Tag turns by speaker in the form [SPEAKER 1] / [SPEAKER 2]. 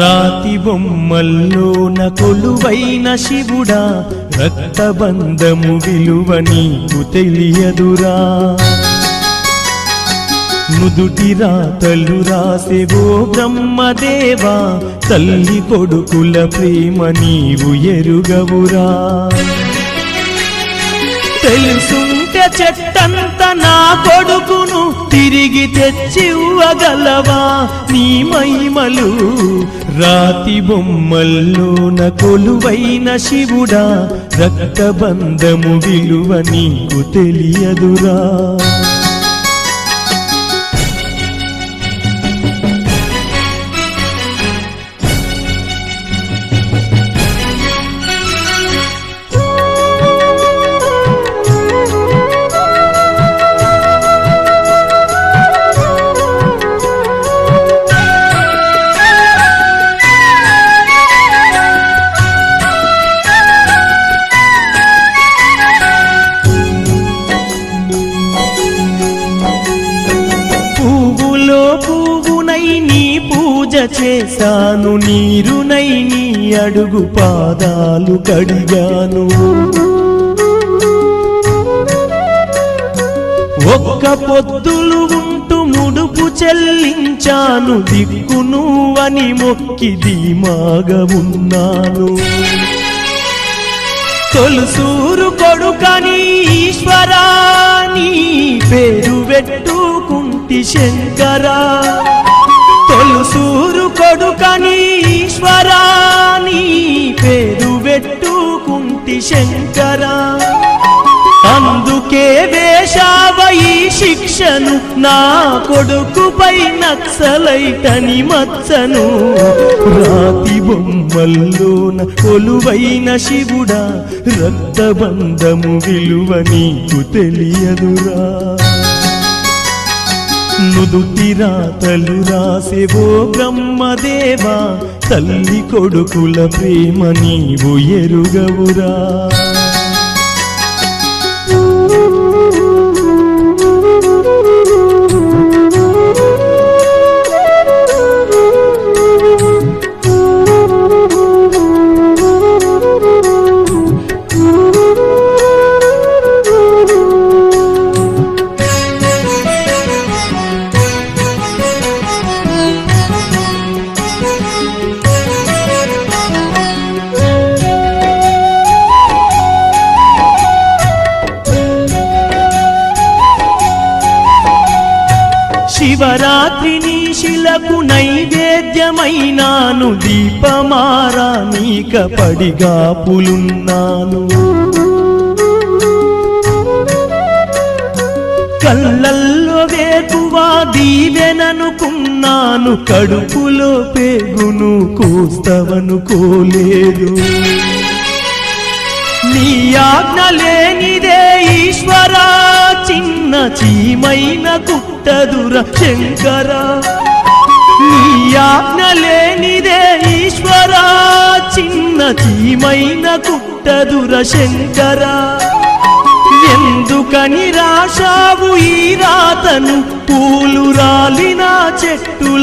[SPEAKER 1] రాతి బొమ్మల్లోన కొలువైన శివుడా, రక్తబంధము విలువ నీకు తెలియదురా. నుదుటి రాతలు రాసేవో బ్రహ్మదేవా, తల్లి కొడుకుల ప్రేమ నీవు ఎరుగవురా. తెలుసుంటే చెట్టంత నా కొడుకును తిరిగి తెచ్చివ్వగలవా నీ మహిమలు. రాతి బొమ్మల్లోన కొలువైన శివుడా, రక్తబంధము విలువ నీకు తెలియదురా. పువ్వునై నీ పూజ చేశాను, నీరునై నీ అడుగు పాదాలు కడిగాను. ఒక్క పొద్దులు ఉంటూ ముడుపు చెల్లించాను, దిక్కు నువ్వని మొక్కి ధీమాగా ఉన్నాను. తొలుసూరు కొడుకని ఈశ్వరా నీ పేరు పెట్టుకుంటి శంకరా. తొలుసూరు కొడుకని ఈశ్వరా నీ పేరు పెట్టుకుంటి శంకరా. అందుకే వేశావ ఈ శిక్షను, నా కొడుకుపై నక్సలైటని మచ్చను. రాతి బొమ్మల్లోన కొలువైన శివుడా, రక్తబంధము విలువ నీకు తెలియదురా. నుదుటి రాతలు రాసేవో బ్రహ్మదేవా, తల్లి కొడుకుల ప్రేమ నీవు ఎరుగవురా. శివరాత్రి నీ శిలకు నైవేద్యమైనాను, దీపమారానీక పడిగాపులున్నాను. కళ్ళల్లో వేకువా దీవెననుకున్నాను, కడుపులో పేగును కోస్తవనుకోలేదు. నీ ఆజ్ఞ లేనిదే ఈశ్వరా, చిన్న చీమైన కుట్టదుర శంకరా. నీ ఆజ్ఞ లేనిదే ఈశ్వరా, చిన్న చీమైన కుట్టదుర శంకరా. ఎందుకని రాశావు ఈ రాతను, పూలు రాలిన చెట్టుల